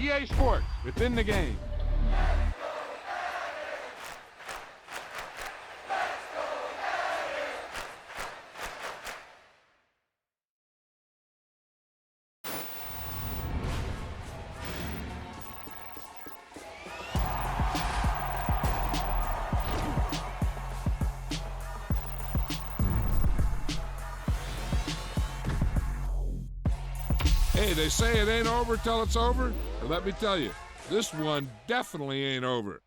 EA Sports, within the game. Hey, they say it ain't over till it's over. But let me tell you, this one definitely ain't over.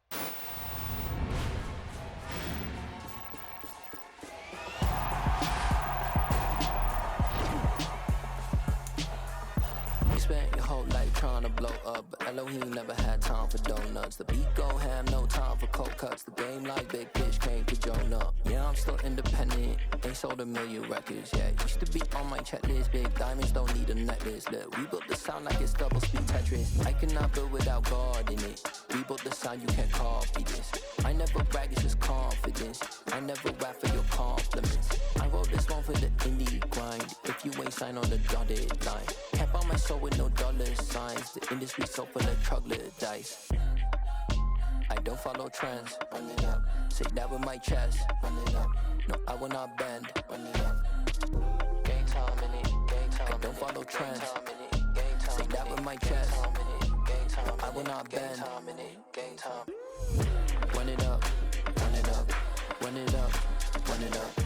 You spent your whole life trying to blow up, but Elohim never had time for donuts. The beat go ham, no time for cold cuts. The game like big fish came to Jonah. Yeah, I'm still independent, ain't sold a million records yet. Used to be on my checklist, big diamonds don't need a necklace. Look, we built the sound like it's double speed Tetris. I cannot build without God in it. We built the sound, you can't copy this. I never brag, it's just confidence. I never rap for your compliments. I wrote this one for the indie grind. If you ain't signed on the dotted line, can't buy my soul with no dollar signs. The industry so full of troglodytes. I don't follow trends. Run it up. Say that with my chest. Run it up. No, I will not bend. Run it up. Game time in it. Game time. I don't follow trends. Say that with my chest. No, I will not bend. Game time. Run it up. Run it up. Run it up. Run it up.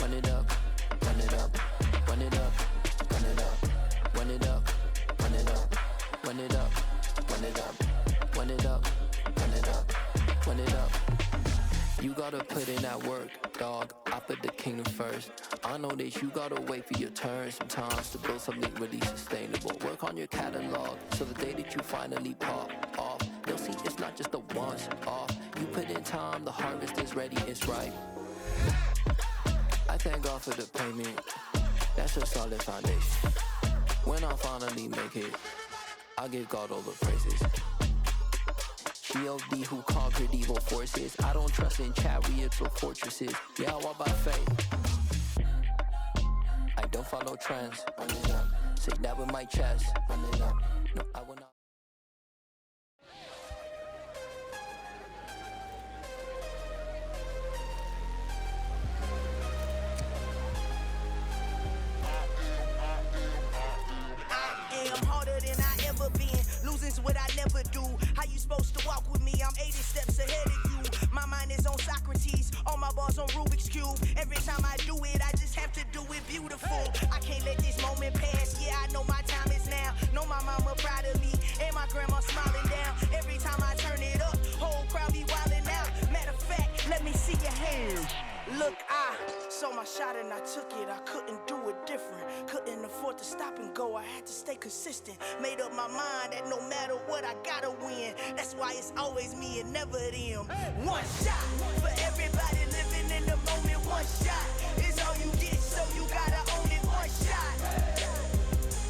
Run it up. Run it up. Run it up. Run it up. Run it up. Run it up. Run it up. Run it up. Run it up. Run it up. Run it up. You gotta put in that work, dog. I put the kingdom first. I know that you gotta wait for your turn sometimes to build something really sustainable. Work on your catalog, so the day that you finally pop off, you'll see it's not just a once off. You put in time, the harvest is ready, it's ripe. I thank God for the payment. That's a solid foundation. When I finally make it, I give God all the praises. G.O.D. who conquered evil forces. I don't trust in chariots or fortresses. Yeah, I walk by faith. I don't follow trends. Run it up. Say that with my chest. Run it up. No, I will not. Losing's what I never do. How you supposed to walk with me? I'm 80 steps ahead of you. My mind is on Socrates, all my bars on Rubik's Cube. Every time I do it, I just have to do it beautiful. I can't let this moment pass. Yeah, I know my time is now. Know my mama proud of me, and my grandma smiling down. Every time I turn it up, whole crowd be wildin' out. Matter of fact, let me see your hands. Look, I saw my shot and I took it. I couldn't do it different. Couldn't afford to stop and go. I had to stay consistent. Made up my mind that no matter what, I gotta win. That's why it's always me and never them. One shot for everybody living in the moment. One shot is all you get, so you gotta own it. One shot.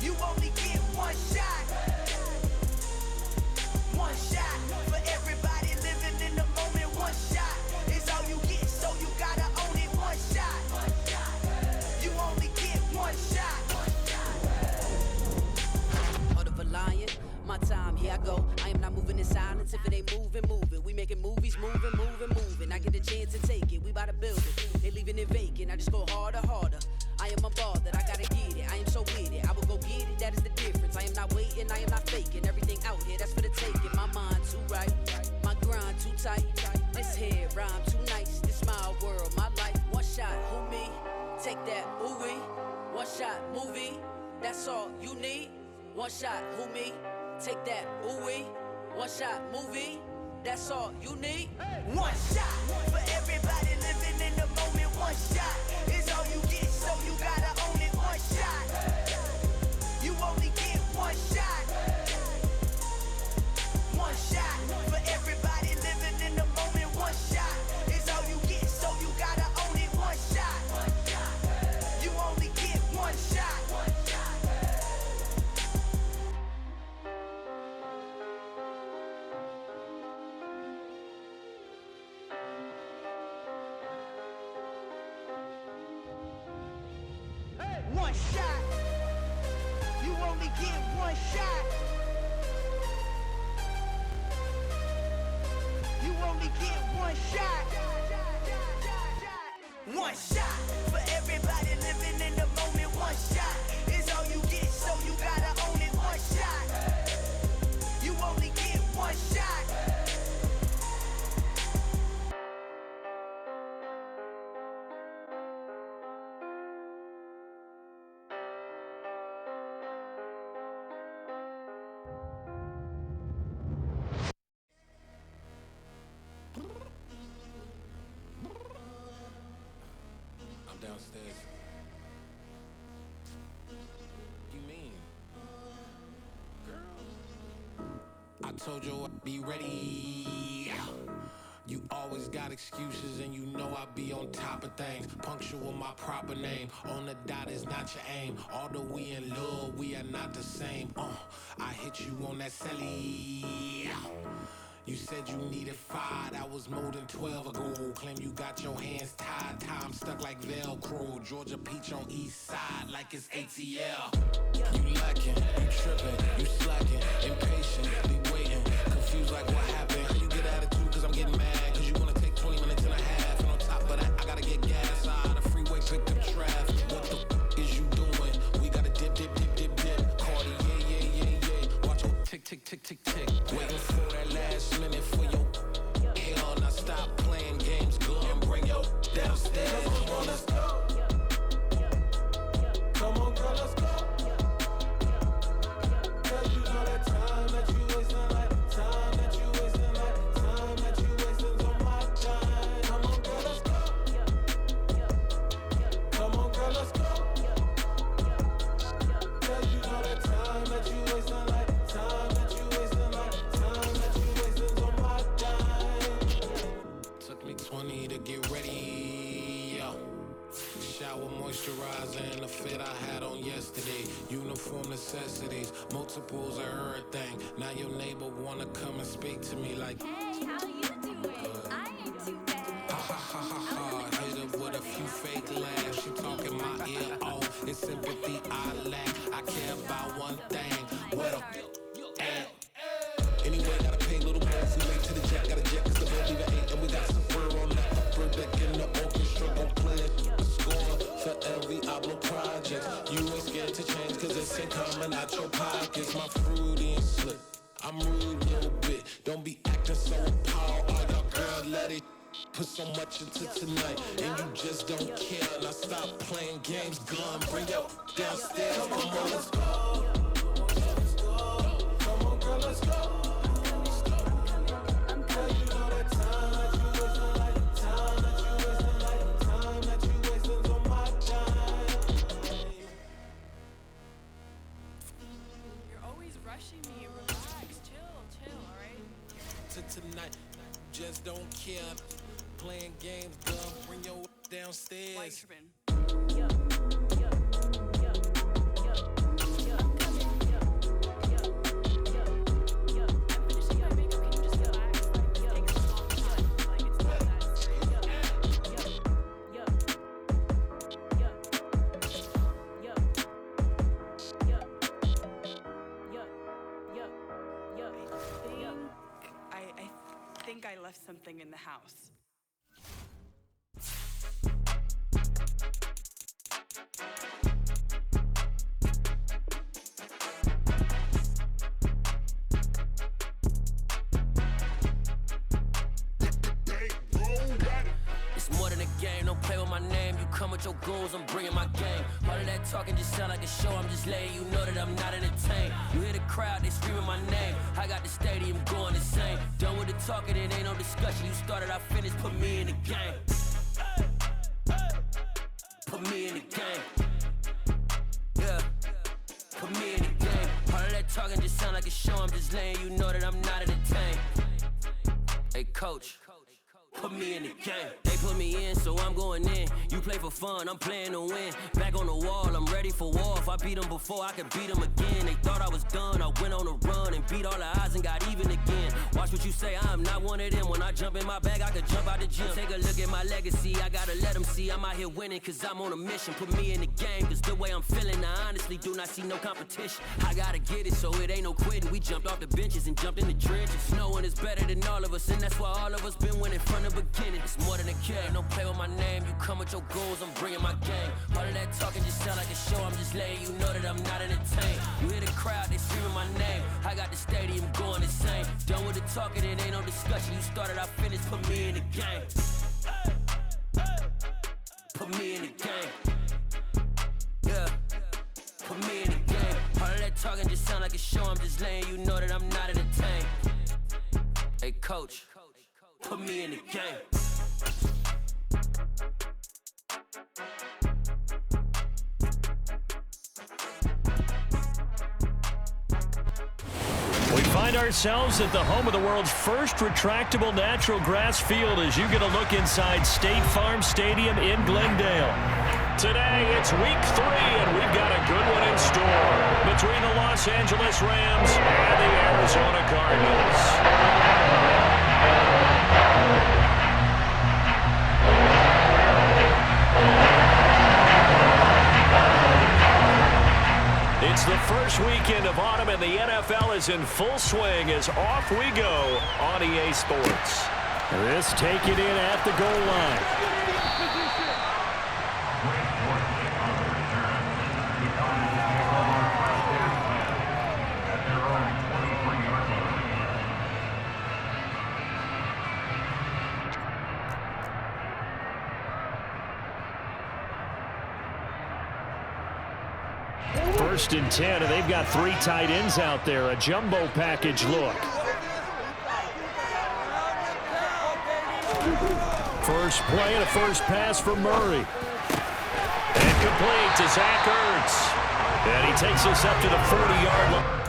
You only get one shot. One shot for everybody living in the moment. One shot is all you get, so you gotta own it. One shot. You only get one shot. Heart of a lion, my time, here I go. I am not moving in silence. If it ain't moving, moving. We making movies, moving, moving, moving. I get a chance to take it. We bout to build it. They leaving it vacant. I just go harder, harder. I am a ball that I gotta get it. I am so with it. I will go get it. That is the difference. I am not waiting. I am not faking. Everything out here, that's for the taking. My mind too right. My grind too tight. This head rhyme too nice. This my world, my life. One shot, who me? Take that, ooh wee. One shot, movie. That's all you need. One shot, who me? Take that, ooh wee. One shot, movie. That's all you need. One shot for everybody living in the moment. One shot is all you get, so you gotta own it. One shot. You only get one shot. One shot for everybody living in the moment. One shot is all you get, so you gotta own it. One shot. You only get one shot. One shot. You only get one shot. You only get one shot. One shot for everybody living in the moment. One shot is all you get, so you gotta own it. One shot. You only get one shot. I'm downstairs. You mean? Girl, I told you I'd be ready. You always got excuses and you know I be on top of things. Punctual my proper name. On the dot is not your aim. Although we in love, we are not the same. I hit you on that celly. You said you needed 5, that was more than 12 ago. Claim you got your hands tied, time stuck like Velcro. Georgia Peach on east side like it's ATL. You lacking, you tripping, you slacking, impatient, be waiting, confused like what happened. How you get attitude cause I'm getting mad, cause you wanna take 20 minutes and a half. And on top of that, I gotta get gas out of the freeway, pick up traffic. What the is you doing? We gotta dip, dip, dip, dip, dip. Cardi, yeah. Watch your tick, tick, tick, tick, tick. Waiting for that last minute for your hell. Now stop playing games, go and bring your downstairs. Come on, let's go. Come on, girl, let's go. Cause you know that time that you wasting, like time that you wasting, like time that you wasting on my time. Come on, girl, let's go. Come on, girl, let's go. Cause you know that time that you wasting, like time that you wasting, like time that you wasting on my time. Took me 20 to get ready. Shower moisturizer and the fit I had on yesterday. Uniform necessities, multiples of everything. Now your neighbor wanna come and speak to me like, hey, how you doing? I ain't too bad. ha ha ha ha ha. Hit her with a few fake laughs. She talking my ear off. It's sympathy I lack. I care about one thing. What a at. Anyway, gotta pay a little more. If we make to the jet, got a jet cause the boat leave at 8. And we got some fur on that upper deck in the orchestra. Gon' play a score for every album project. You ain't scared to change cause it's ain't coming out your pockets. My fruity and slick. I'm rude a little bit. Don't be acting so appalled. All y'all girl, let it put so much into tonight. And you just don't care. Now stop playing games. Gun, bring your downstairs. Come on, let's go. Come on, girl, let's go. Girl, you know that time that you wasting, like time that you wasting, like time that you wasting on my time. You're always rushing me. Relax, chill, alright? To tonight, just don't care. Playing games, gun, bring your downstairs. Why you tripping? I'm finishing my makeup. Can you just relax? Like, this takes a long time. Like, it's not that serious. I think I left something in the house. It's more than a game, don't play with my name. You come with your goons, I'm bringing my game. All of that talking just sound like a show, I'm just letting you know that I'm not entertained. You hear the crowd, they screaming my name. I got the stadium going insane. Done with the talking, it ain't no discussion. You started, I finished, put me in the game. Put me in the game. Yeah, put me in the game. All of that talking just sound like a show, I'm just letting you know that I'm not entertained. Hey coach, put me in the game. They put me in, so I'm going in. You play for fun, I'm playing to win. Back on the wall, I'm ready for war. If I beat them before, I could beat them again. They thought I was done, I went on a run and beat all the odds and got even again. Watch what you say, I'm not one of them. When I jump in my bag, I could jump out the gym. Take a look at my legacy, I gotta let them see I'm out here winning, cause I'm on a mission. Put me in the game, cause the way I'm feeling, I honestly do not see no competition. I gotta get it, so it ain't no quitting. We jumped off the benches and jumped in the trenches. No one is better than all of us, and that's why all of us been winning from the beginning. It's more than a game, don't play with my name. You come with your goals, I'm bringing my game. All of that talking just sound like a show, I'm just letting you know that I'm not entertained. You hear the crowd, they screaming my name. I got the stadium going insane. Done with the talking, it ain't no discussion. You started, I finished, put me in the game. Put me in the game. Yeah, put me in the game. All of that talking just sound like a show, I'm just letting you know that I'm not entertained. Hey coach, put me in the game. We find ourselves at the home of the world's first retractable natural grass field as you get a look inside State Farm Stadium in Glendale. Today, it's week 3, and we've got a good one in store between the Los Angeles Rams and the Arizona Cardinals. It's the first weekend of autumn, and the NFL is in full swing as off we go on EA Sports. This take it in at the goal line. First and 10, and they've got 3 tight ends out there. A jumbo package look. First play and a first pass for Murray. And complete to Zach Ertz. And he takes us up to the 40-yard line.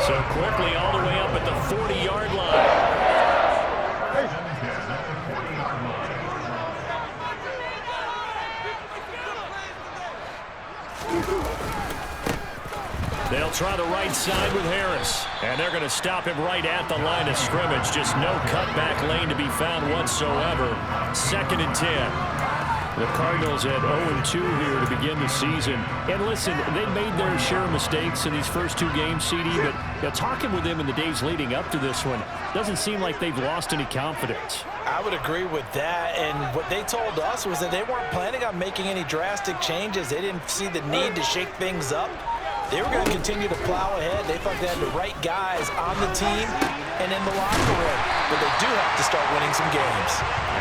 So quickly all the way up at the 40-yard line. They'll try the right side with Harris. And they're going to stop him right at the line of scrimmage. Just no cutback lane to be found whatsoever. 2nd and 10. The Cardinals at 0-2 here to begin the season. And listen, they made their share of mistakes in these first 2 games, CD, but talking with them in the days leading up to this one, doesn't seem like they've lost any confidence. I would agree with that, and what they told us was that they weren't planning on making any drastic changes. They didn't see the need to shake things up. They were going to continue to plow ahead. They thought they had the right guys on the team and in the locker room, but they do have to start winning some games.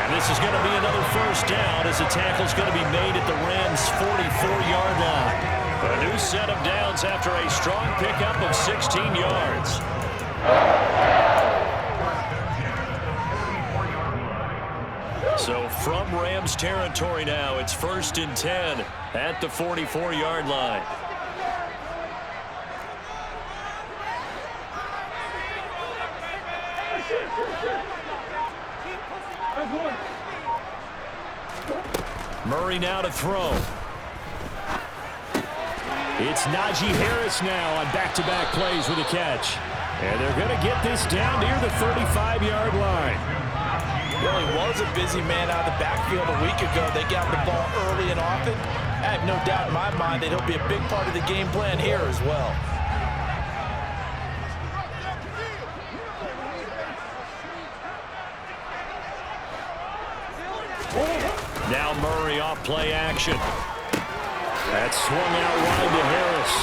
And this is going to be another first down as the tackle's going to be made at the Rams' 44-yard line. A new set of downs after a strong pickup of 16 yards. So from Rams territory now, it's 1st and 10 at the 44-yard line. Murray now to throw. It's Najee Harris now on back-to-back plays with a catch. And they're going to get this down near the 35-yard line. Well, he was a busy man out of the backfield a week ago. They got the ball early and often. I have no doubt in my mind that he'll be a big part of the game plan here as well. Now Murray off play action. That's swung out wide to Harris.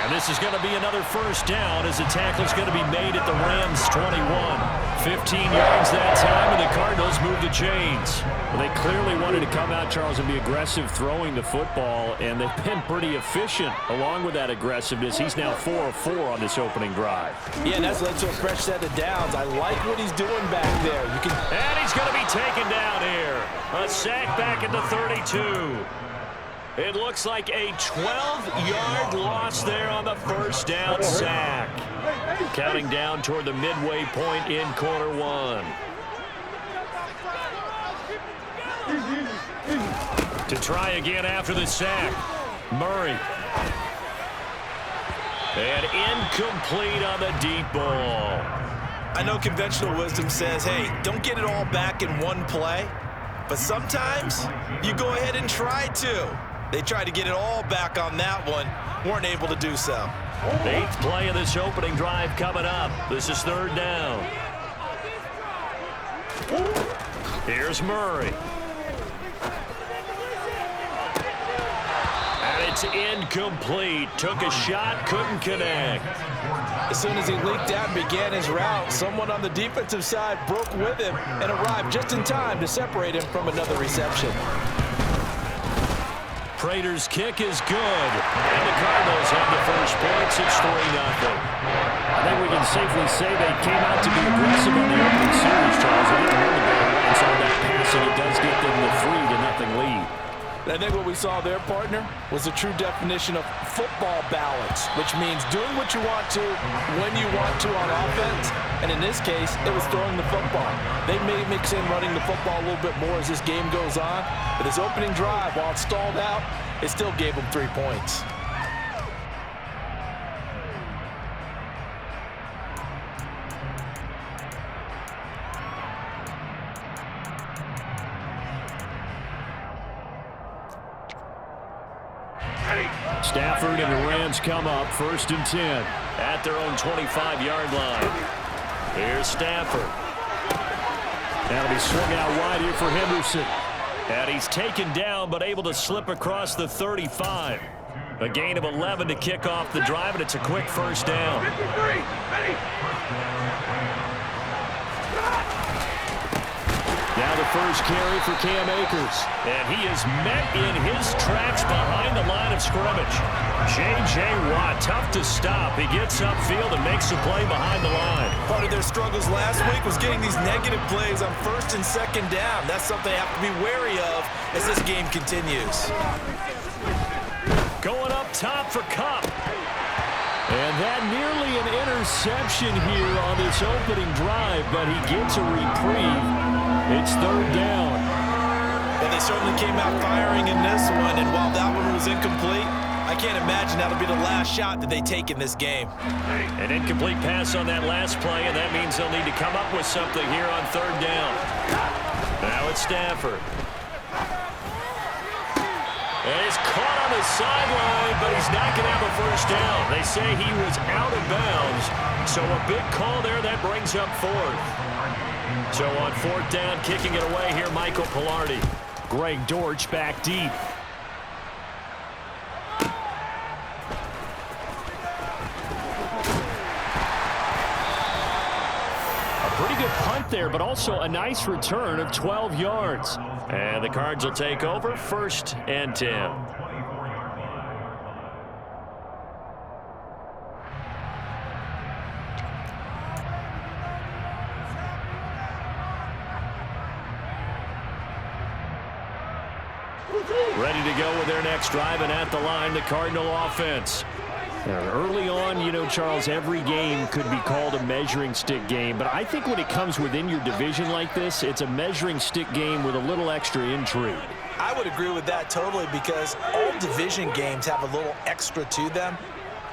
And this is going to be another first down as the tackle's going to be made at the Rams' 21. 15 yards that time, and the Cardinals move the the chains. Well, they clearly wanted to come out, Charles, and be aggressive throwing the football, and they've been pretty efficient along with that aggressiveness. He's now 4 of 4 on this opening drive. Yeah, and that's led to a fresh set of downs. I like what he's doing back there. And he's going to be taken down here. A sack back at the 32. It looks like a 12-yard loss there on the first down sack. Counting down toward the midway point in quarter one. To try again after the sack. Murray. And incomplete on the deep ball. I know conventional wisdom says, hey, don't get it all back in one play. But sometimes you go ahead and try to. They tried to get it all back on that one. Weren't able to do so. 8th play of this opening drive coming up. This is 3rd down. Here's Murray. And it's incomplete. Took a shot, couldn't connect. As soon as he leaked out and began his route, someone on the defensive side broke with him and arrived just in time to separate him from another reception. Prater's kick is good. And the Cardinals have the first points. It's 3-0. I think we can safely say they came out to be aggressive in the opening series, Charles. They didn't run the ball once on that pass, and it does get them the 3-0 lead. I think what we saw there, partner, was a true definition of football balance, which means doing what you want to, when you want to on offense. And in this case, it was throwing the football. They may mix in running the football a little bit more as this game goes on. But this opening drive, while it stalled out, it still gave them 3 points. Stafford and the Rams come up 1st and 10 at their own 25-yard line. Here's Stafford. That'll be swung out wide here for Henderson. And he's taken down but able to slip across the 35. A gain of 11 to kick off the drive, and it's a quick first down. Now the first carry for Cam Akers. And he is met in his tracks behind the line of scrimmage. J.J. Watt, tough to stop. He gets upfield and makes a play behind the line. Part of their struggles last week was getting these negative plays on 1st and 2nd down. That's something they have to be wary of as this game continues. Going up top for Kupp. And that nearly an interception here on this opening drive, but he gets a reprieve. It's 3rd down. And they certainly came out firing in this one, and while that one was incomplete, I can't imagine that'll be the last shot that they take in this game. An incomplete pass on that last play, and that means they'll need to come up with something here on 3rd down. Now it's Stafford. And he's caught on the sideline, but he's not going to have a first down. They say he was out of bounds, so a big call there that brings up 4th. So on 4th down, kicking it away here, Michael Pilardi. Greg Dortch back deep. A pretty good punt there, but also a nice return of 12 yards. And the Cards will take over 1st and 10. Ready to go with their next drive, and at the line, the Cardinal offense. Early on, you know, Charles, every game could be called a measuring stick game, but I think when it comes within your division like this, it's a measuring stick game with a little extra intrigue. I would agree with that totally, because all division games have a little extra to them.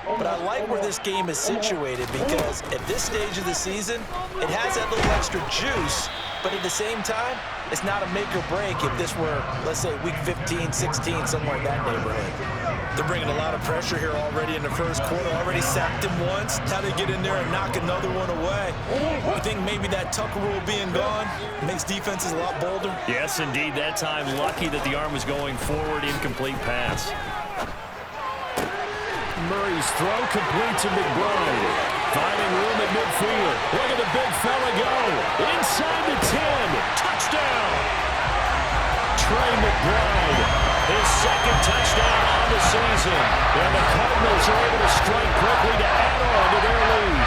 But I like where this game is situated, because at this stage of the season, it has that little extra juice, but at the same time, it's not a make or break if this were, let's say, week 15, 16, somewhere in that neighborhood. They're bringing a lot of pressure here already in the first quarter. Already sacked him once. Now they get in there and knock another one away. I think maybe that Tucker rule being gone makes defenses a lot bolder. Yes, indeed. That time, lucky that the arm was going forward. Incomplete pass. Murray's throw complete to McBride. Finding room at midfield. Look at the big fella go. Inside the 10. Touchdown. second touchdown on the season. And the Cardinals are able to strike quickly to add on to their lead.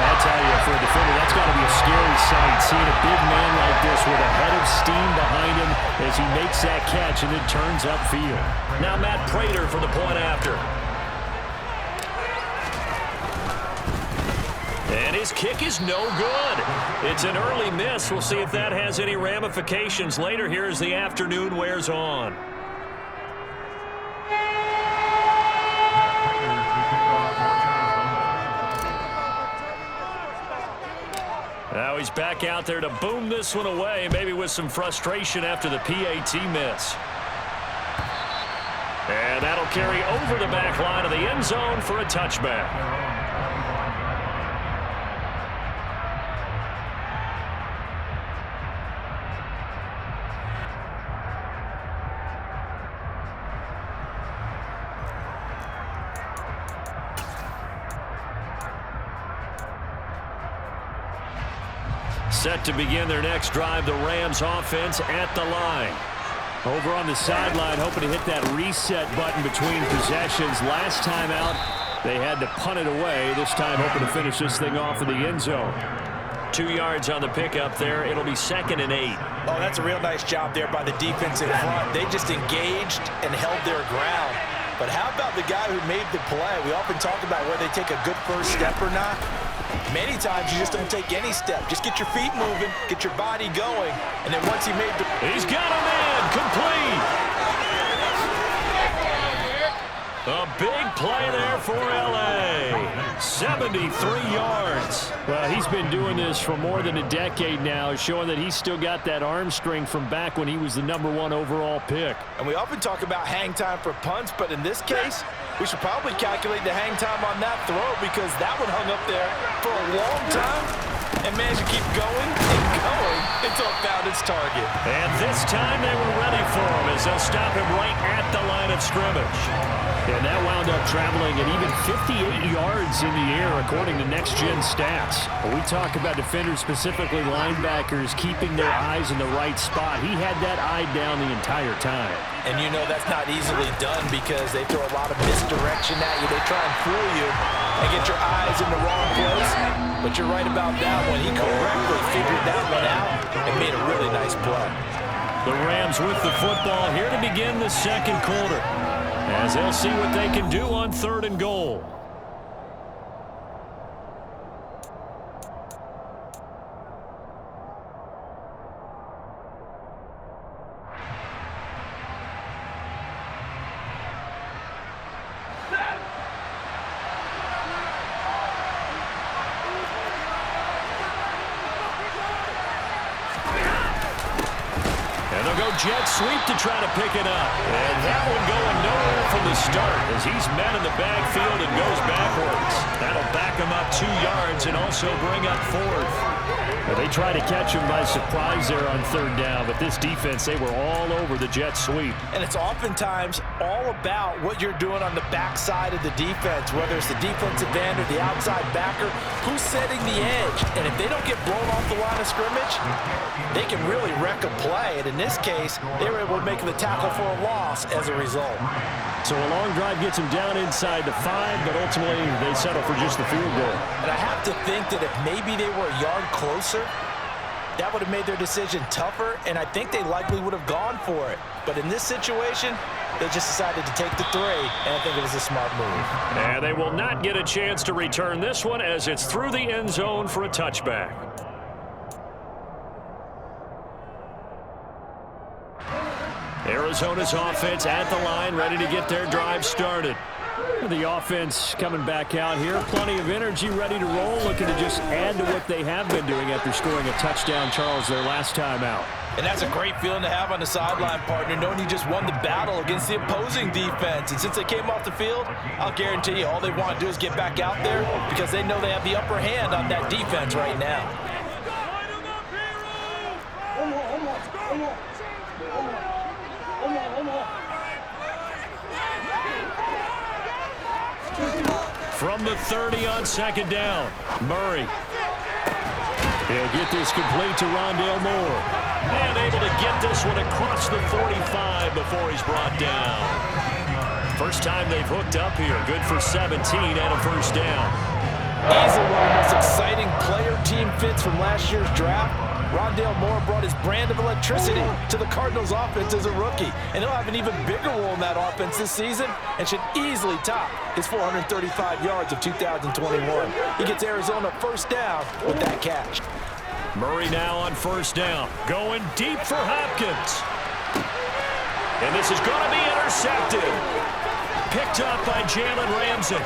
I tell you, for a defender, that's got to be a scary sight, seeing a big man like this with a head of steam behind him as he makes that catch and then turns upfield. Now Matt Prater for the point after. And his kick is no good. It's an early miss. We'll see if that has any ramifications later here as the afternoon wears on. Now he's back out there to boom this one away, maybe with some frustration after the PAT miss. And that'll carry over the back line of the end zone for a touchback. Set to begin their next drive, the Rams offense at the line. Over on the sideline, hoping to hit that reset button between possessions. Last time out, they had to punt it away. This time, hoping to finish this thing off in the end zone. 2 yards on the pickup there. It'll be 2nd and 8. Oh, that's a real nice job there by the defense in front. They just engaged and held their ground. But how about the guy who made the play? We often talk about whether they take a good first step or not. Many times you just don't take any step. Just get your feet moving, get your body going, and then once he made the... He's got him in, complete. A big play there for L.A. 73 yards. Well, he's been doing this for more than a decade now, showing that he's still got that arm strength from back when he was the #1 overall pick. And we often talk about hang time for punts, but in this case, we should probably calculate the hang time on that throw because that one hung up there for a long time and managed to keep going and going until it found its target. And this time they were ready for him as they'll stop him right at the line of scrimmage. And that wound up traveling at even 58 yards in the air, according to Next Gen Stats. When we talk about defenders, specifically linebackers, keeping their eyes in the right spot, he had that eye down the entire time. And you know that's not easily done because they throw a lot of misdirection at you. They try and fool you and get your eyes in the wrong place. But you're right about that one. He correctly figured that one out and made a really nice play. The Rams with the football here to begin the second quarter, as they'll see what they can do on 3rd and goal. Jet sweep to try to pick it up. And that one going nowhere from the start as he's met in the backfield and goes backwards. That'll back him up 2 yards and also bring up 4th. Well, they try to catch him by surprise there on 3rd down, but this defense, they were all over the jet sweep. And it's oftentimes all about what you're doing on the backside of the defense, whether it's the defensive end or the outside backer, who's setting the edge. And if they don't get blown off the line of scrimmage, they can really wreck a play. And in this case, they were able to make the tackle for a loss as a result. So a long drive gets them down inside the 5, but ultimately they settle for just the field goal. And I have to think that if maybe they were a yard closer, that would have made their decision tougher, and I think they likely would have gone for it. But in this situation, they just decided to take the 3, and I think it was a smart move. And they will not get a chance to return this one as it's through the end zone for a touchback. Arizona's offense at the line, ready to get their drive started. The offense coming back out here, plenty of energy, ready to roll, looking to just add to what they have been doing after scoring a touchdown, Charles, their last time out. And that's a great feeling to have on the sideline, partner, knowing you just won the battle against the opposing defense. And since they came off the field, I'll guarantee you all they want to do is get back out there because they know they have the upper hand on that defense right now. From the 30 on 2nd down, Murray. He'll get this complete to Rondale Moore. And able to get get this one across the 45 before he's brought down. First time they've hooked up here. Good for 17 and a first down. Easily one of the most exciting player-team fits from last year's draft. Rondale Moore brought his brand of electricity to the Cardinals offense as a rookie, and he'll have an even bigger role in that offense this season and should easily top his 435 yards of 2021. He gets Arizona first down with that catch. Murray now on first down, going deep for Hopkins. And this is going to be intercepted. Picked up by Jalen Ramsey.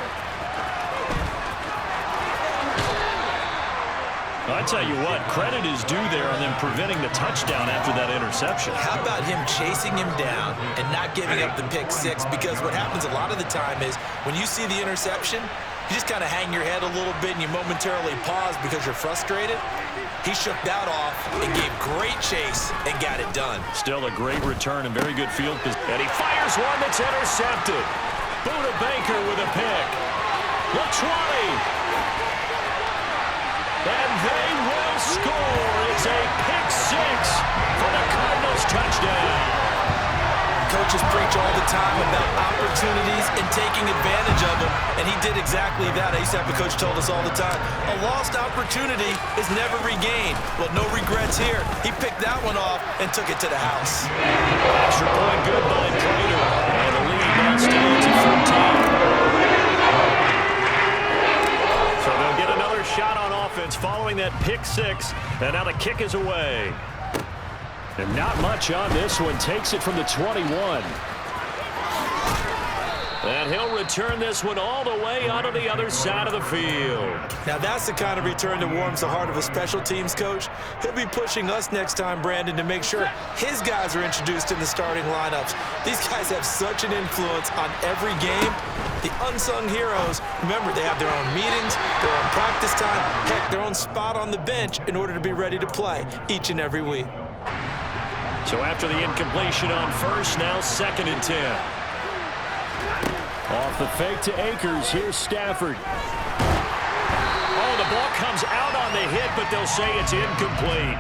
I tell you what, credit is due there on them preventing the touchdown after that interception. How about him chasing him down and not giving up the pick six? Because what happens a lot of the time is when you see the interception, you just kind of hang your head a little bit and you momentarily pause because you're frustrated. He shook that off and gave great chase and got it done. Still a great return and very good field position. And he fires one that's intercepted. Buda Baker with a pick. The 20. And they will score. It's a pick six for the Cardinals touchdown. Coaches preach all the time about opportunities and taking advantage of them, and he did exactly that. I used to have a coach told us all the time, a lost opportunity is never regained. Well, no regrets here. He picked that one off and took it to the house. Extra point good by Prater, and the lead now stands at 14. So they'll get another shot on offense following that pick six, and now the kick is away. And not much on this one. Takes it from the 21. And he'll return this one all the way onto the other side of the field. Now that's the kind of return that warms the heart of a special teams coach. He'll be pushing us next time, Brandon, to make sure his guys are introduced in the starting lineups. These guys have such an influence on every game. The unsung heroes, remember, they have their own meetings, their own practice time, heck, their own spot on the bench in order to be ready to play each and every week. So after the incompletion on first, now 2nd and 10. Off the fake to Akers, here's Stafford. Oh, the ball comes out on the hit, but they'll say it's incomplete.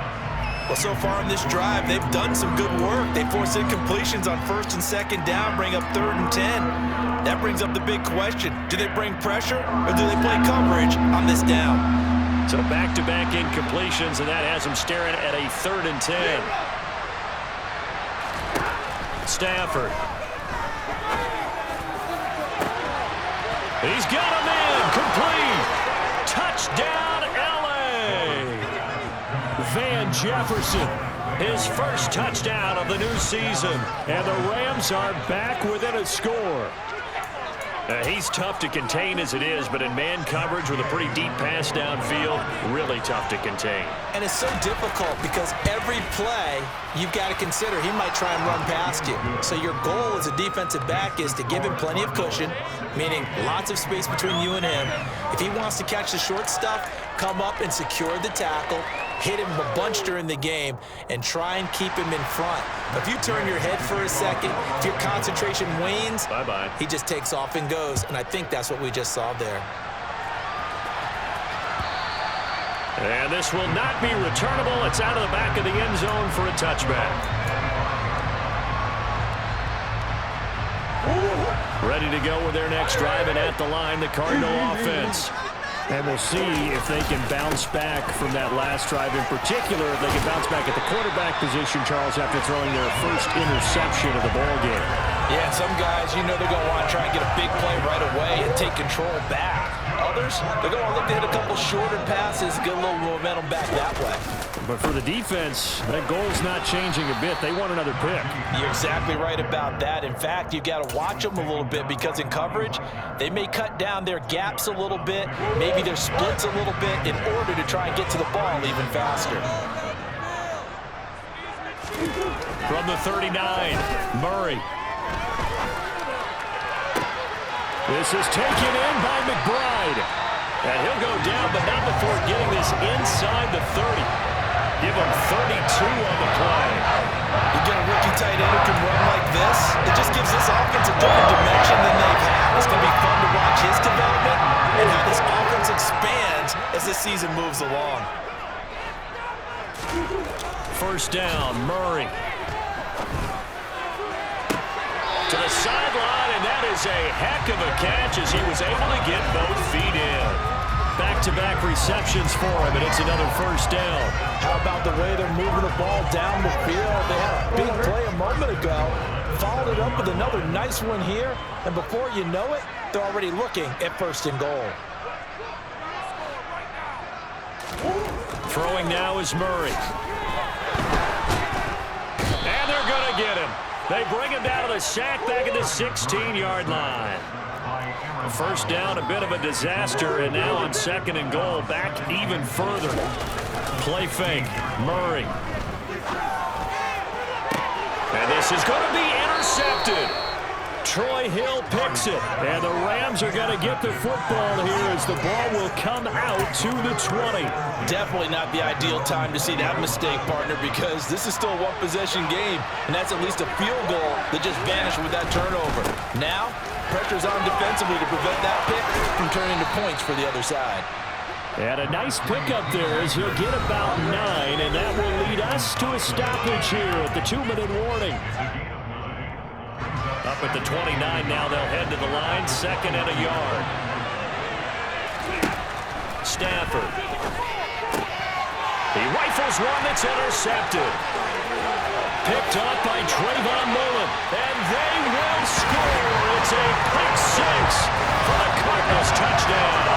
Well, so far in this drive, they've done some good work. They force incompletions on 1st and 2nd down, bring up 3rd and 10. That brings up the big question. Do they bring pressure or do they play coverage on this down? So back-to-back incompletions, and that has them staring at a 3rd and 10. Stafford. He's got him in. Complete. Touchdown, L.A. Van Jefferson, his first touchdown of the new season. And the Rams are back within a score. He's tough to contain as it is, but in man coverage with a pretty deep pass downfield, really tough to contain. And it's so difficult because every play you've got to consider he might try and run past you. So your goal as a defensive back is to give him plenty of cushion, meaning lots of space between you and him. If he wants to catch the short stuff, come up and secure the tackle, hit him a bunch during the game, and try and keep him in front. But if you turn your head for a second, if your concentration wanes, bye-bye. He just takes off and goes, and I think that's what we just saw there. And this will not be returnable. It's out of the back of the end zone for a touchback. Ready to go with their next drive, and at the line, the Cardinal offense. And we'll see if they can bounce back from that last drive. In particular, if they can bounce back at the quarterback position, Charles, after throwing their first interception of the ball game. Yeah, some guys, you know they're going to want to try and get a big play right away and take control back. Others, they're going to look to hit a couple shorter passes, get a little momentum back that way. But for the defense, that goal's not changing a bit. They want another pick. You're exactly right about that. In fact, you've got to watch them a little bit because in coverage, they may cut down their gaps a little bit, maybe their splits a little bit in order to try and get to the ball even faster. From the 39, Murray. This is taken in by McBride. And he'll go down, but not before getting this inside the 30. Give him 32 on the play. You get a rookie tight end who can run like this, it just gives this offense a different dimension than they've had. It's going to be fun to watch his development and how this offense expands as the season moves along. First down, Murray. to the sideline, and that is a heck of a catch as he was able to get both feet in. Back-to-back receptions for him, and it's another first down. How about the way they're moving the ball down the field? They had a big play a moment ago, followed it up with another nice one here, and before you know it, they're already looking at first and goal. Throwing now is Murray. And they're going to get him. They bring him down to the sack back at the 16-yard line. First down, a bit of a disaster, and now on second and goal, back even further. Play fake, Murray. And this is going to be intercepted. Troy Hill picks it, and the Rams are going to get the football here as the ball will come out to the 20. Definitely not the ideal time to see that mistake, partner, because this is still a one-possession game, and that's at least a field goal that just vanished with that turnover. Now, pressure's on defensively to prevent that pick from turning to points for the other side. And a nice pickup there as he'll get about 9, and that will lead us to a stoppage here at the 2-minute warning. Up at the 29 now, they'll head to the line, second and a yard. Stafford. He rifles one that's intercepted. Picked up by Trayvon Mullen, and they will score. It's a pick six for the Cardinals touchdown.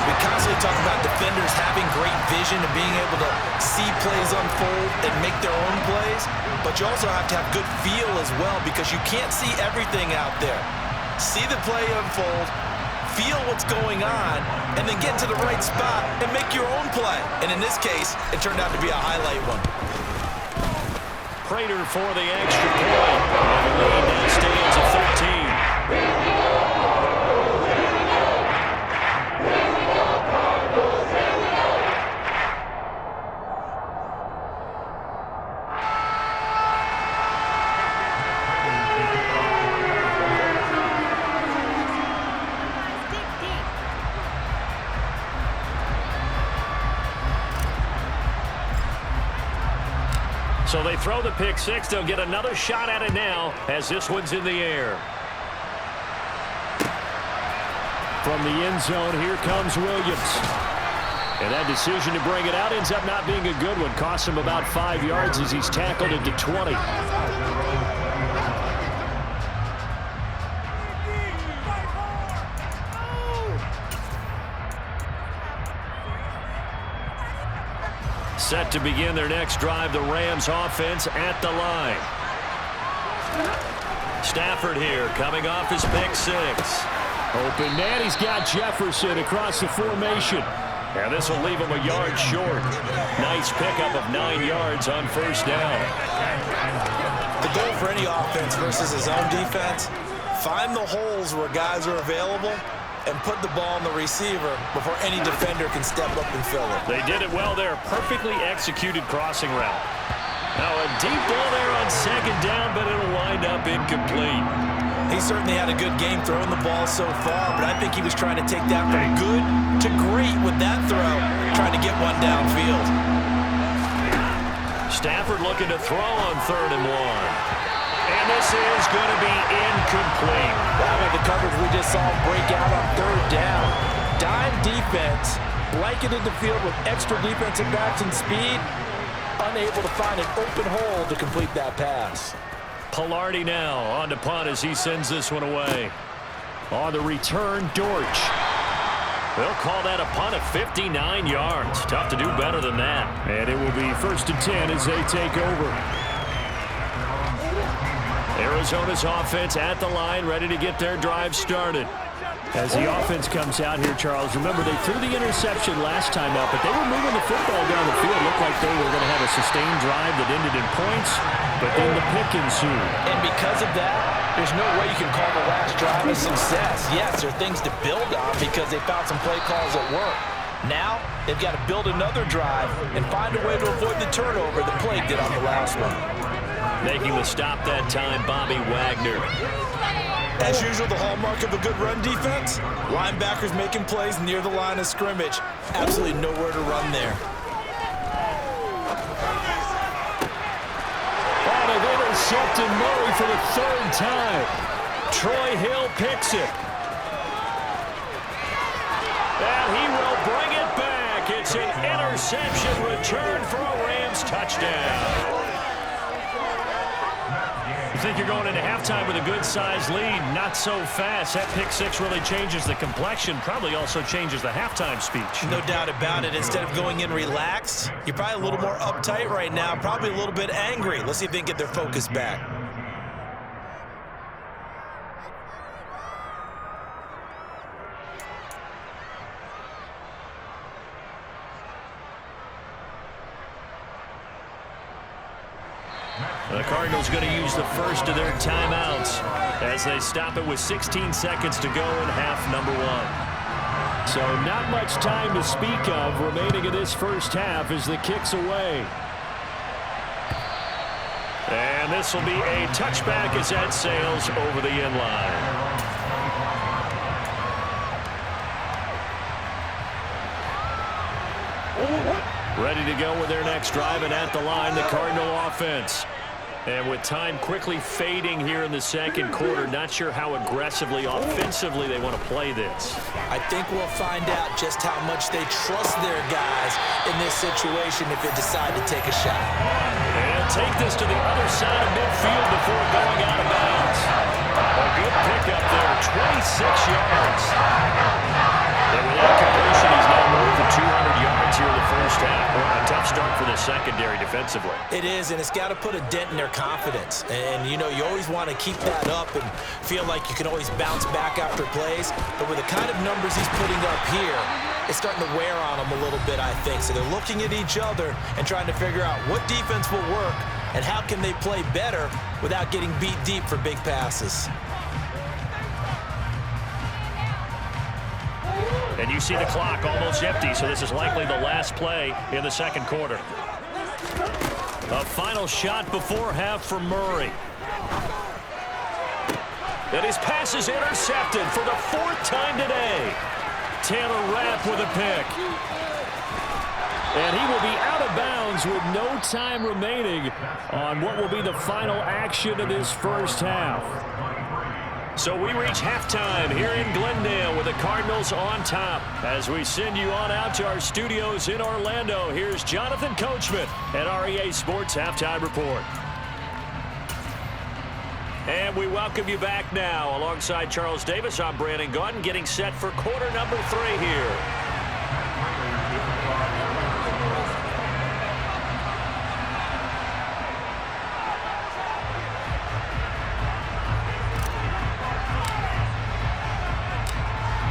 We constantly talk about defenders having great vision and being able to see plays unfold and make their own plays, but you also have to have good feel as well because you can't see everything out there. See the play unfold, feel what's going on, and then get into the right spot and make your own play. And in this case, it turned out to be a highlight one. Prater for the extra point. And the lead now stands at 13. So they throw the pick six. They'll get another shot at it now as this one's in the air. From the end zone, here comes Williams. And that decision to bring it out ends up not being a good one. Costs him about 5 yards as he's tackled into 20. Set to begin their next drive, the Rams offense at the line. Stafford here coming off his pick six. Open man, he's got Jefferson across the formation. And this will leave him a yard short. Nice pickup of 9 yards on first down. The goal for any offense versus his own defense, find the holes where guys are available and put the ball on the receiver before any defender can step up and fill it. They did it well there. Perfectly executed crossing route. Now a deep ball there on second down, but it'll wind up incomplete. He certainly had a good game throwing the ball so far, but I think he was trying to take that from good to great with that throw, trying to get one downfield. Stafford looking to throw on 3rd and 1. And this is going to be incomplete. The coverage we just saw break out on 3rd down. Dime defense, blanketed the field with extra defensive backs and speed, unable to find an open hole to complete that pass. Pilardi now on to punt as he sends this one away. On the return, Dortch. They'll call that a punt of 59 yards. Tough to do better than that. And it will be 1st and 10 as they take over. Arizona's offense at the line, ready to get their drive started. As the offense comes out here, Charles, remember they threw the interception last time up, but they were moving the football down the field. Looked like they were going to have a sustained drive that ended in points, but then the pick ensued. And because of that, there's no way you can call the last drive a success. Yes, there are things to build on because they found some play calls that work. Now, they've got to build another drive and find a way to avoid the turnover that plagued it on the last one. Making the stop that time, Bobby Wagner. As usual, the hallmark of a good run defense, linebackers making plays near the line of scrimmage. Absolutely nowhere to run there. And they've intercepting Murray for the third time. Troy Hill picks it. And he will bring it back. It's an interception return for a Rams touchdown. You think you're going into halftime with a good-sized lead. Not so fast. That pick six really changes the complexion. Probably also changes the halftime speech. No doubt about it. Instead of going in relaxed, you're probably a little more uptight right now. Probably a little bit angry. Let's see if they can get their focus back. The Cardinals going to use the first of their timeouts as they stop it with 16 seconds to go in half number one. So not much time to speak of remaining in this first half as the kick's away. And this will be a touchback as that sails over the end line. Ready to go with their next drive, and at the line, the Cardinal offense. And with time quickly fading here in the second quarter, not sure how aggressively, offensively they want to play this. I think we'll find out just how much they trust their guys in this situation if they decide to take a shot. And take this to the other side of midfield before going out of bounds. A good pickup there, 26 yards. And with that completion, he's now more than 200 yards here in the first half. Well, a tough start for the secondary defensively. It is, and it's got to put a dent in their confidence. And, you know, you always want to keep that up and feel like you can always bounce back after plays. But with the kind of numbers he's putting up here, it's starting to wear on them a little bit, I think. So they're looking at each other and trying to figure out what defense will work and how can they play better without getting beat deep for big passes. And you see the clock almost empty, so this is likely the last play in the second quarter. A final shot before half for Murray. And his pass is intercepted for the fourth time today. Taylor Rapp with a pick. And he will be out of bounds with no time remaining on what will be the final action of this first half. So we reach halftime here in Glendale with the Cardinals on top. As we send you on out to our studios in Orlando, here's Jonathan Coachman at REA Sports Halftime Report. And we welcome you back now. Alongside Charles Davis, I'm Brandon Gaudin, getting set for quarter number 3 here.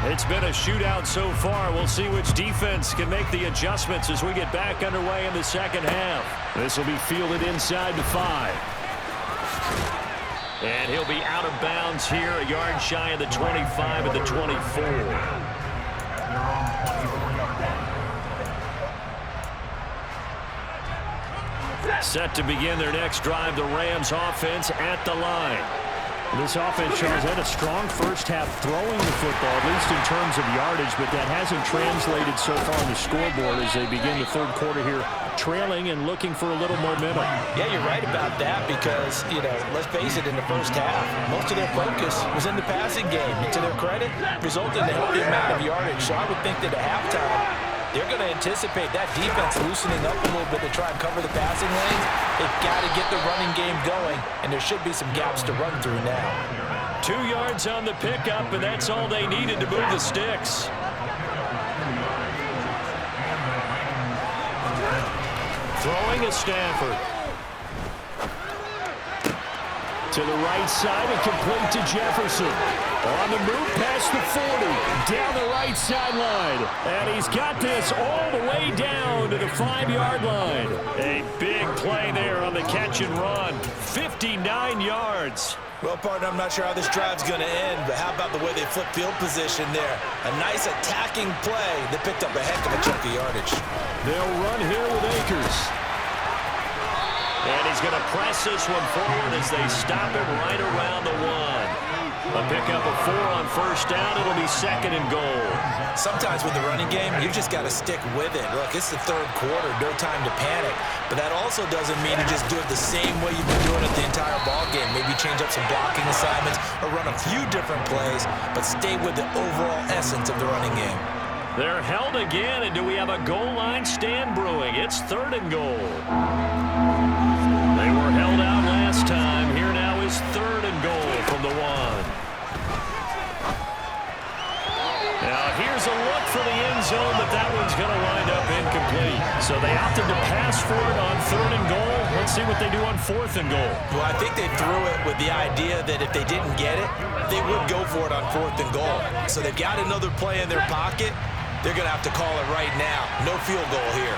It's been a shootout so far. We'll see which defense can make the adjustments as we get back underway in the second half. This will be fielded inside the 5. And he'll be out of bounds here, a yard shy of the 25 at the 24. Set to begin their next drive, the Rams offense at the line. This offense, Charles, had a strong first half throwing the football, at least in terms of yardage, but that hasn't translated so far on the scoreboard as they begin the third quarter here, trailing and looking for a little momentum. Yeah, you're right about that because, you know, let's face it, in the first half, most of their focus was in the passing game. And to their credit, resulted in a healthy amount of yardage. So I would think that at halftime, they're going to anticipate that defense loosening up a little bit to try and cover the passing lanes. They've got to get the running game going, and there should be some gaps to run through now. 2 yards on the pickup, and that's all they needed to move the sticks. Throwing is Stafford. To the right side and complete to Jefferson. On the move past the 40. Down the right sideline. And he's got this all the way down to the 5-yard line. A big play there on the catch and run. 59 yards. Well, partner, I'm not sure how this drive's going to end, but how about the way they flip field position there? A nice attacking play that picked up a heck of a chunk of yardage. They'll run here with Akers. And he's going to press this one forward as they stop him right around the 1. A pickup of 4 on first down. It'll be 2nd and goal. Sometimes with the running game, you've just got to stick with it. Look, it's the 3rd quarter, no time to panic. But that also doesn't mean you just do it the same way you've been doing it the entire ball game. Maybe change up some blocking assignments or run a few different plays, but stay with the overall essence of the running game. They're held again, and do we have a goal line stand brewing? It's 3rd and goal. They were held out last time. Here now is 3rd and goal from the 1. Now here's a look for the end zone, but that one's going to wind up incomplete. So they opted to pass for it on 3rd and goal. Let's see what they do on 4th and goal. Well, I think they threw it with the idea that if they didn't get it, they would go for it on 4th and goal. So they've got another play in their pocket. They're going to have to call it right now. No field goal here.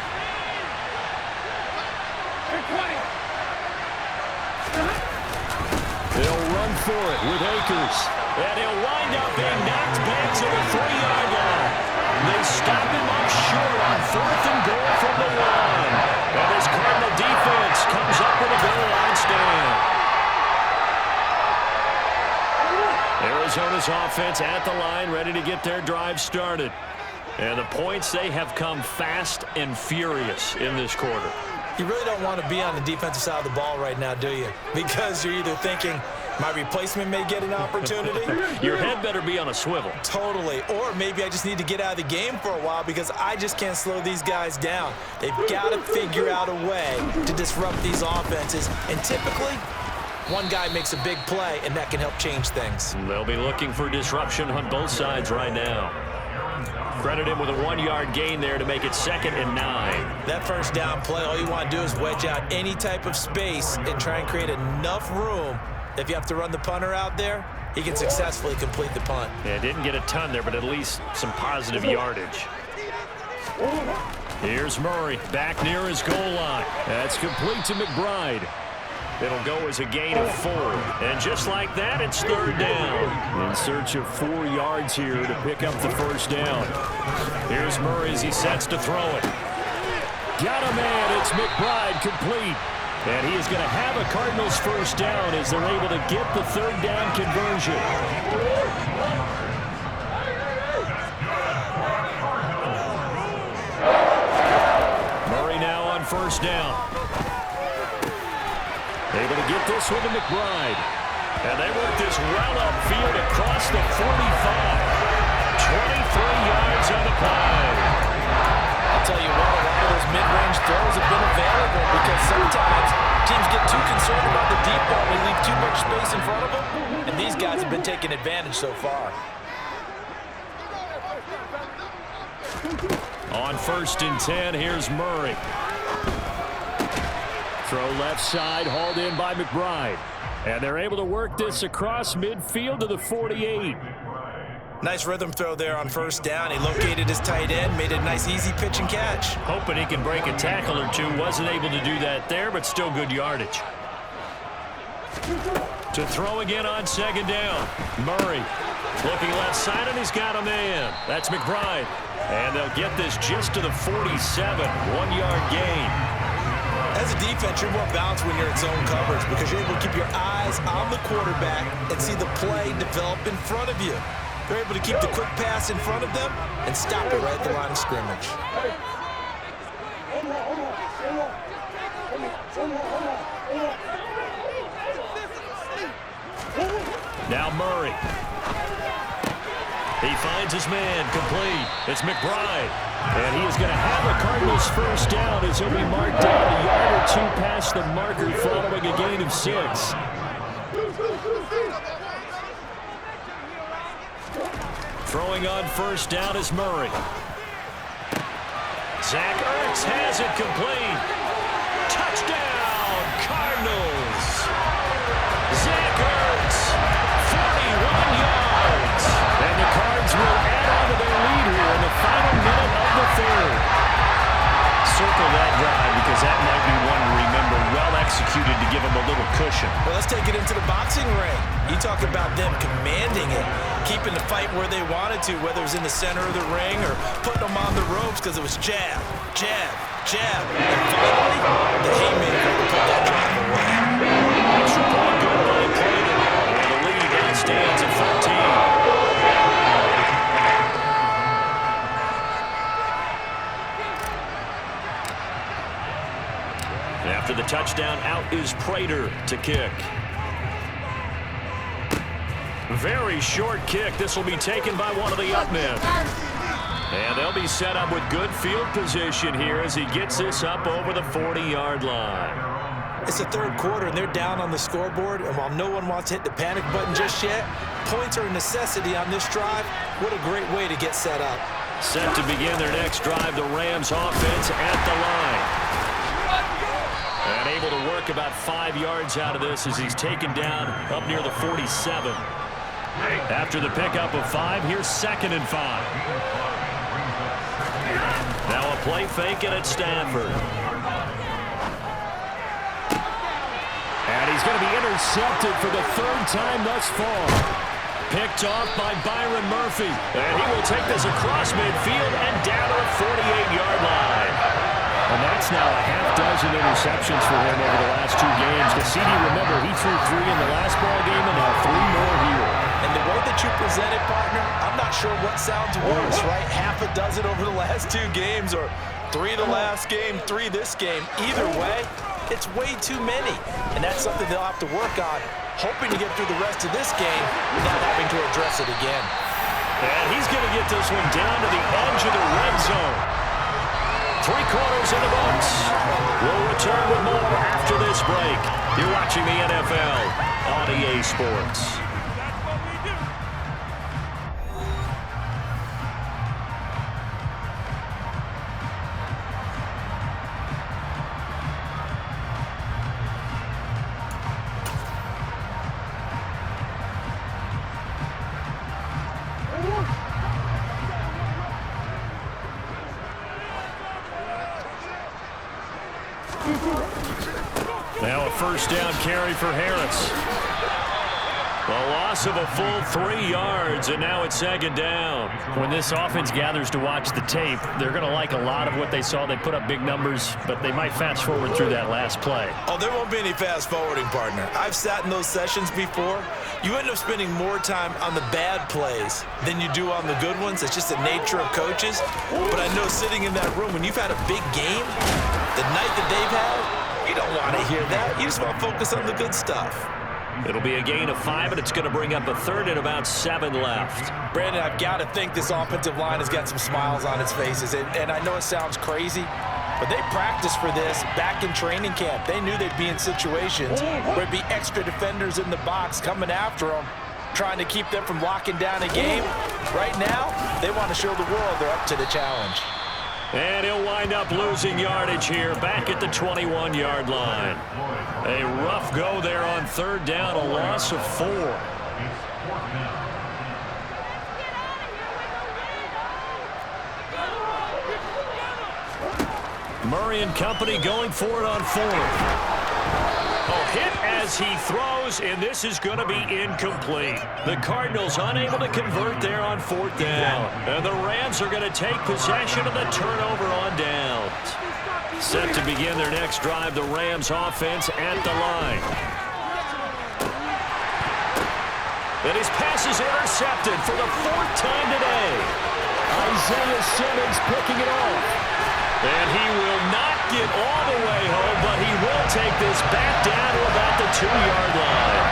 They'll run for it with Akers. And he'll wind up being knocked back to the 3-yard line. They stop him up short on 4th and goal from the 1. And this Cardinal defense comes up with a goal line stand. Arizona's offense at the line, ready to get their drive started. And the points, they have come fast and furious in this quarter. You really don't want to be on the defensive side of the ball right now, do you? Because you're either thinking, my replacement may get an opportunity. Your head better be on a swivel. Totally. Or maybe I just need to get out of the game for a while because I just can't slow these guys down. They've got to figure out a way to disrupt these offenses. And typically, one guy makes a big play, and that can help change things. They'll be looking for disruption on both sides right now. Credit him with a 1-yard gain there to make it 2nd and 9. That first down play, all you want to do is wedge out any type of space and try and create enough room. If you have to run the punter out there, he can successfully complete the punt. Yeah, didn't get a ton there, but at least some positive yardage. Here's Murray back near his goal line. That's complete to McBride. It'll go as a gain of 4. And just like that, it's 3rd down. In search of 4 yards here to pick up the first down. Here's Murray as he sets to throw it. Got a man. It's McBride complete. And he is going to have a Cardinals first down as they're able to get the 3rd down conversion. Murray now on first down. Able to get this one to McBride. And they work this well upfield across the 45. 23 yards on the play. I'll tell you what, a lot of those mid-range throws have been available because sometimes teams get too concerned about the deep ball and leave too much space in front of them. And these guys have been taking advantage so far. On 1st and 10, here's Murray. Throw left side, hauled in by McBride. And they're able to work this across midfield to the 48. Nice rhythm throw there on first down. He located his tight end, made a nice easy pitch and catch. Hoping he can break a tackle or two. Wasn't able to do that there, but still good yardage. To throw again on 2nd down. Murray looking left side, and he's got a man. That's McBride. And they'll get this just to the 47. 1-yard gain. As a defense, you're more balanced when you're in zone coverage because you're able to keep your eyes on the quarterback and see the play develop in front of you. They're able to keep the quick pass in front of them and stop it right at the line of scrimmage. Now Murray. He finds his man, complete. It's McBride. And he is going to have a Cardinals first down as he'll be marked down a yard or 2 past the marker following a gain of 6. Throwing on first down is Murray. Zach Ertz has it complete. Touchdown, Cardinals. Zach Ertz, 41 yards. And the Cards will add on to their lead here in the final minute of the 3rd. Circle that drive because that might be one to remember. Well executed to give them a little cushion. Well, let's take it into the boxing ring. You talk about them commanding it, keeping the fight where they wanted to, whether it was in the center of the ring or putting them on the ropes because it was jab, jab, jab. And finally, the haymaker to put that out is Prater to kick. Very short kick. This will be taken by one of the up men. And they'll be set up with good field position here as he gets this up over the 40-yard line. It's the third quarter, and they're down on the scoreboard. And while no one wants to hit the panic button just yet, points are a necessity on this drive. What a great way to get set up. Set to begin their next drive, the Rams offense at the line. And able to work about 5 yards out of this as he's taken down up near the 47. After the pickup of 5, here's 2nd and 5. Now a play fake and at Stanford. And he's going to be intercepted for the 3rd time thus far. Picked off by Byron Murphy. And he will take this across midfield and down to the 48-yard line. And that's now a half-dozen interceptions for him over the last 2 games. Because CD, remember, he threw 3 in the last ball game and now 3 more here. And the way that you present it, partner, I'm not sure what sounds worse, right? Half a dozen over the last 2 games, or 3 the last game, 3 this game. Either way, it's way too many. And that's something they'll have to work on, hoping to get through the rest of this game without having to address it again. And he's going to get this one down to the edge of the red zone. 3 quarters in the books. We'll return with more after this break. You're watching the NFL on EA Sports. Now a first down carry for Harris. A loss of a full 3 yards, and now it's 2nd down. When this offense gathers to watch the tape, they're going to like a lot of what they saw. They put up big numbers, but they might fast forward through that last play. Oh, there won't be any fast forwarding, partner. I've sat in those sessions before. You end up spending more time on the bad plays than you do on the good ones. It's just the nature of coaches. But I know sitting in that room, when you've had a big game, the night that they've had, you don't want to hear that. You just want to focus on the good stuff. It'll be a gain of 5, and it's going to bring up a 3rd and about 7 left. Brandon, I've got to think this offensive line has got some smiles on its faces. And I know it sounds crazy, but they practiced for this back in training camp. They knew they'd be in situations where there'd be extra defenders in the box coming after them, trying to keep them from locking down a game. Right now, they want to show the world they're up to the challenge. And he'll wind up losing yardage here, back at the 21-yard line. A rough go there on 3rd down, a loss of 4. Murray and company going for it on 4th. A hit as he throws, and this is going to be incomplete. The Cardinals unable to convert there on 4th down. And the Rams are going to take possession of the turnover on downs. Set to begin their next drive, the Rams offense at the line. And his pass is intercepted for the 4th time today. Isaiah Simmons picking it off. And he will not get all the way home, but he will take this back down to about the 2-yard line.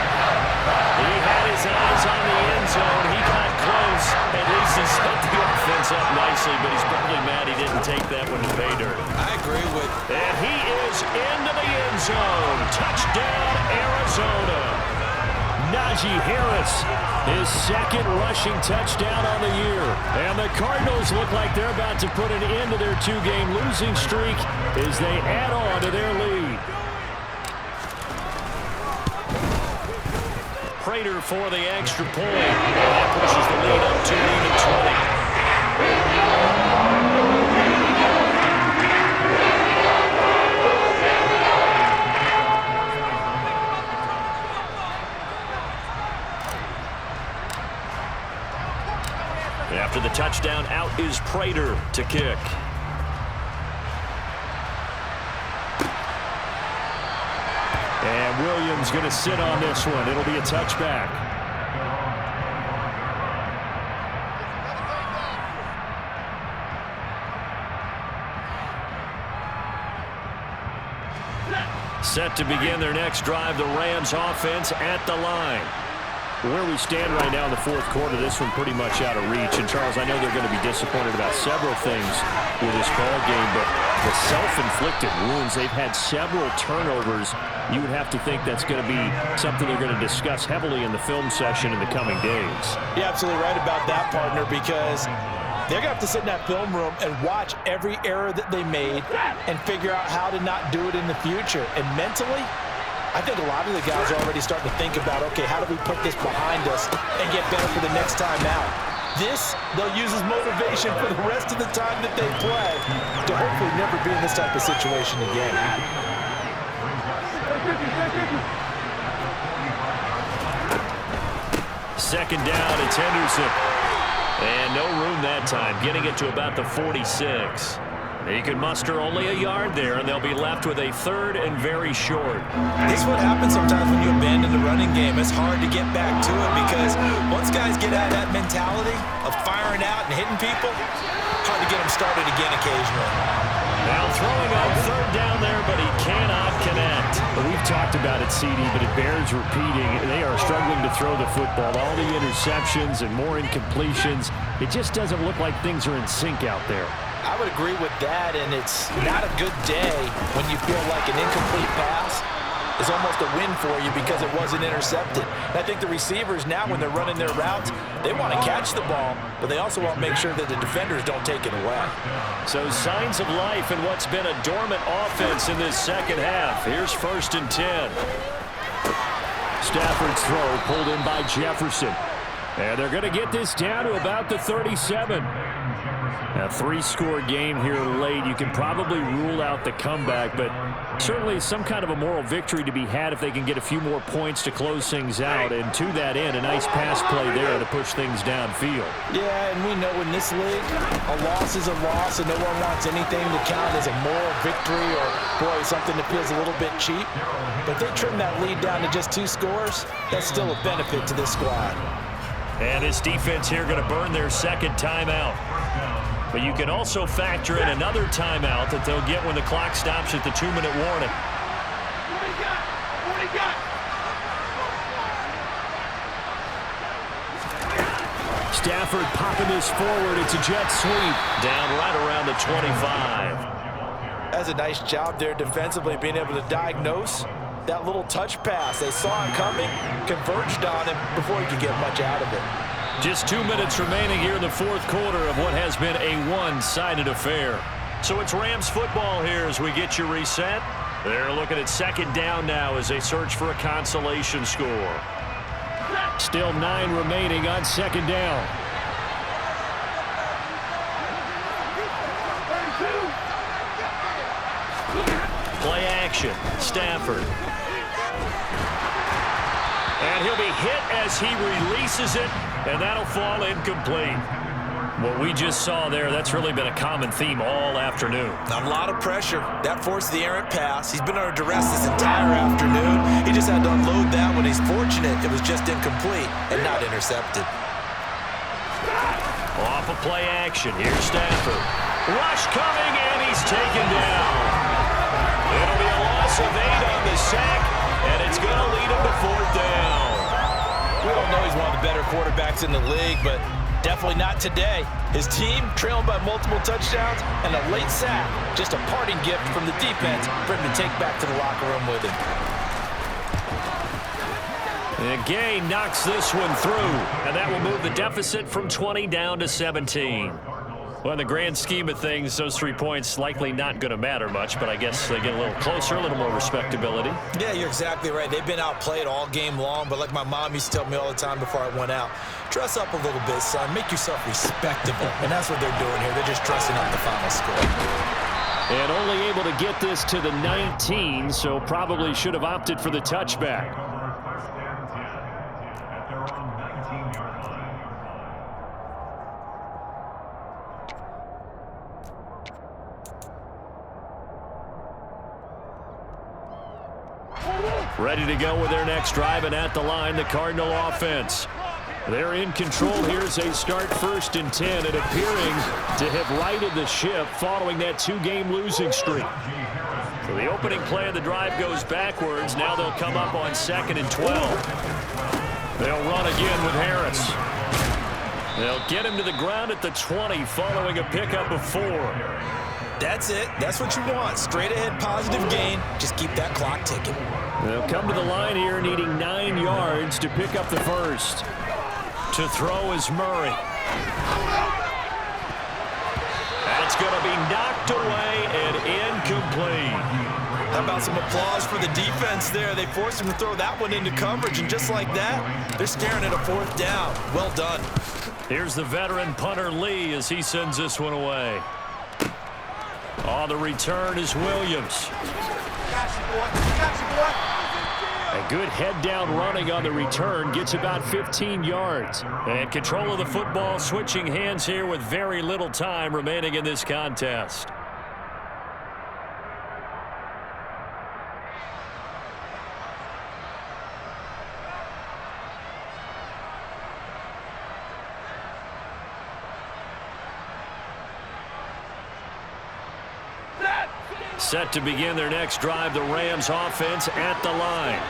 He had his eyes on the end zone. He got close. At least he set the offense up nicely, but he's probably mad he didn't take that one to pay dirt. I agree with. And he is into the end zone. Touchdown, Arizona. Najee Harris, his 2nd rushing touchdown on the year. And the Cardinals look like they're about to put an end to their 2-game losing streak as they add on to their lead. Prater for the extra point. And that pushes the lead up to even 20. After the touchdown, out is Prater to kick. And Williams going to sit on this one. It'll be a touchback. Set to begin their next drive, the Rams offense at the line. Where we stand right now in the fourth quarter, this one pretty much out of reach. And, Charles, I know they're going to be disappointed about several things with this ball game, but the self-inflicted wounds, they've had several turnovers. You would have to think that's going to be something they're going to discuss heavily in the film session in the coming days. You're absolutely right about that, partner, because they're going to have to sit in that film room and watch every error that they made and figure out how to not do it in the future. And mentally, I think a lot of the guys are already starting to think about, okay, how do we put this behind us and get better for the next time out? This, they'll use as motivation for the rest of the time that they play to hopefully never be in this type of situation again. Second down, it's Henderson. And no room that time, getting it to about the 46. He can muster only a yard there, and they'll be left with a third and very short. This is what happens sometimes when you abandon the running game. It's hard to get back to it because once guys get out of that mentality of firing out and hitting people, hard to get them started again occasionally. Now throwing on third down there, but he cannot connect. We've talked about it, CD, but it bears repeating. They are struggling to throw the football. All the interceptions and more incompletions. It just doesn't look like things are in sync out there. I would agree with that, and it's not a good day when you feel like an incomplete pass is almost a win for you because it wasn't intercepted. And I think the receivers now, when they're running their routes, they want to catch the ball, but they also want to make sure that the defenders don't take it away. So signs of life in what's been a dormant offense in this second half. Here's 1st and 10. Stafford's throw pulled in by Jefferson. And they're going to get this down to about the 37. A 3-score game here late. You can probably rule out the comeback, but certainly some kind of a moral victory to be had if they can get a few more points to close things out. And to that end, a nice pass play there to push things downfield. Yeah, and we know in this league, a loss is a loss, and no one wants anything to count as a moral victory or, boy, something that feels a little bit cheap. But if they trim that lead down to just 2 scores, that's still a benefit to this squad. And this defense here going to burn their second timeout. But you can also factor in another timeout that they'll get when the clock stops at the 2-minute warning. Stafford popping this forward. It's a jet sweep. Down right around the 25. That's a nice job there defensively, being able to diagnose that little touch pass. They saw it coming, converged on him before he could get much out of it. Just 2 minutes remaining here in the fourth quarter of what has been a one-sided affair. So it's Rams football here as we get you reset. They're looking at second down now as they search for a consolation score. Still 9 remaining on second down. Play action. Stafford. And he'll be hit as he releases it, and that'll fall incomplete. What we just saw there, that's really been a common theme all afternoon. A lot of pressure. That forced the errant pass. He's been under duress this entire afternoon. He just had to unload that when he's fortunate. It was just incomplete and not intercepted. Off of play action. Here's Stafford. Rush coming, and he's taken down. It'll be a loss of 8 on the sack, and it's going to lead him to 4th down. We all know he's one of the better quarterbacks in the league, but definitely not today. His team trailing by multiple touchdowns and a late sack. Just a parting gift from the defense for him to take back to the locker room with him. And Gay knocks this one through, and that will move the deficit from 20 down to 17. Well, in the grand scheme of things, those 3 points likely not going to matter much, but I guess they get a little closer, a little more respectability. Yeah, you're exactly right. They've been outplayed all game long, but like my mom used to tell me all the time before I went out, dress up a little bit, son. Make yourself respectable. And that's what they're doing here. They're just dressing up the final score. And only able to get this to the 19, so probably should have opted for the touchback. Ready to go with their next drive, and at the line, the Cardinal offense. They're in control here as they start 1st and 10, and appearing to have righted the ship following that 2-game losing streak. So the opening play of the drive goes backwards. Now they'll come up on 2nd and 12. They'll run again with Harris. They'll get him to the ground at the 20 following a pickup of 4. That's it. That's what you want. Straight ahead positive gain. Just keep that clock ticking. They'll come to the line here needing 9 yards to pick up the first. To throw is Murray. That's going to be knocked away and incomplete. How about some applause for the defense there? They forced him to throw that one into coverage, and just like that, they're staring at a 4th down. Well done. Here's the veteran punter Lee as he sends this one away. On the return is Williams. A good head-down running on the return gets about 15 yards. And control of the football switching hands here with very little time remaining in this contest. Set to begin their next drive, the Rams offense at the line.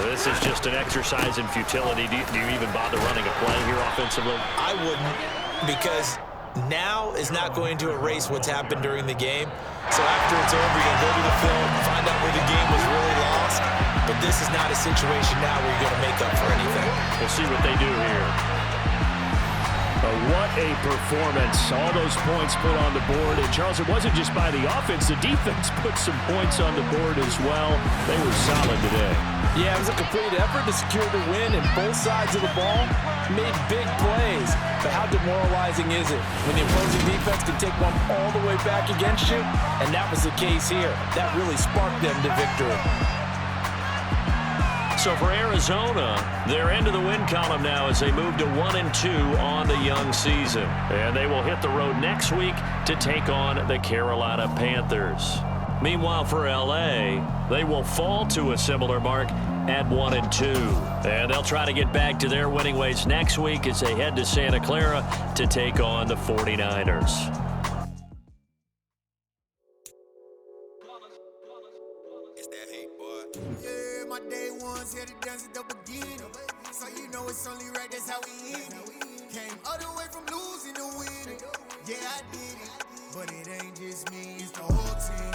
This is just an exercise in futility. Do you even bother running a play here offensively? I wouldn't, because now is not going to erase what's happened during the game. So after it's over, you're going to go to the film, find out where the game was really lost. But this is not a situation now where you're going to make up for anything. We'll see what they do here. But what a performance. All those points put on the board. And, Charles, it wasn't just by the offense. The defense put some points on the board as well. They were solid today. Yeah, it was a complete effort to secure the win, and both sides of the ball made big plays. But how demoralizing is it when the opposing defense can take one all the way back against you? And that was the case here. That really sparked them to victory. So for Arizona, they're into the win column now as they move to 1-2 on the young season. And they will hit the road next week to take on the Carolina Panthers. Meanwhile, for L.A., they will fall to a similar mark at 1-2. And they'll try to get back to their winning ways next week as they head to Santa Clara to take on the 49ers. It's only right, that's how we end it. Came all the way from losing to winning. Yeah, I did it, but it ain't just me, it's the whole team.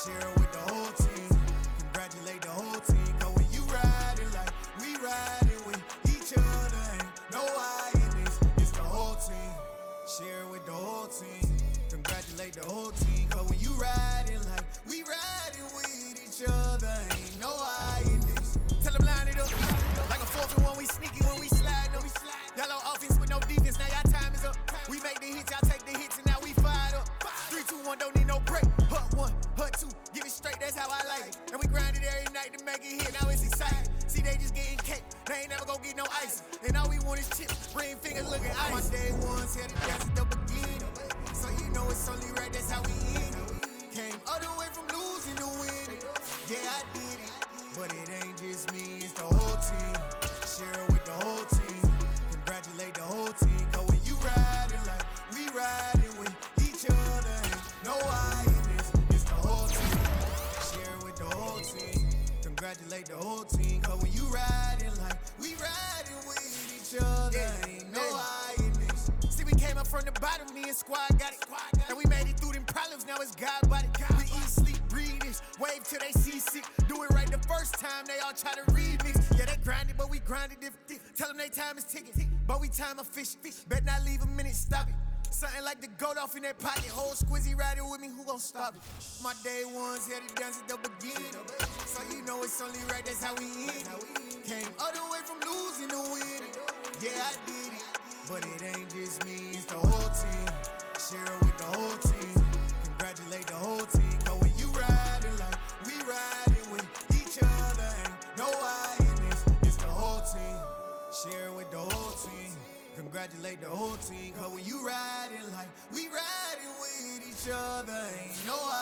Share it with the whole team. Congratulate the whole team. Cause when you riding like we riding with each other, ain't no I in this, it's the whole team. Share it with the whole team. Congratulate the whole team. Cause when you riding like we riding with each other, ain't no I in this. Tell them line it up. Like a 4th and 1, we sneaky when we slide them. Y'all on offense with no defense, now y'all time is up. We make the hits, y'all take the hits, and now we fired up. 3, 2, 1, don't need no break. Hut 1, hut 2, give it straight, that's how I like it. And we grind it every night to make it hit, now it's exciting. See, they just getting cake, they ain't never gonna get no ice. And all we want is chips, ring fingers looking ice. My day ones had to dance at the beginning. So you know it's only right, that's how we end it. Came all the way from losing to winning. Yeah, I did it, but it ain't just me, it's the whole team. Share it with the whole team. Congratulate the whole team. Cause when you riding like we riding with each other, ain't no I in this, it's the whole team. Share it with the whole team. Congratulate the whole team. Cause when you riding like we riding with each other, ain't no I in this. See, we came up from the bottom, me and squad got it. And we made it through them problems, now it's God body. We eat, sleep, breathe this, wave till they see sick. Do it right the first time, they all try to remix. Yeah, they grinded, but we grinded different. Tell them they time is ticking, but we time a fish. Bet not leave a minute, stop it. Something like the goat off in that pocket. Whole squizzy riding with me, who gon' stop it? My day ones had to dance at the beginning. So you know it's only right, that's how we end it. Came all the way from losing to winning. Yeah, I did it, but it ain't just me, it's the whole team. Share it with the whole team. Congratulate the whole team. Cause when you riding like we riding with each other, ain't no I in this, it's the whole team. Share it with the whole team. Congratulate the whole team. Cause when you riding like we riding with each other, ain't no I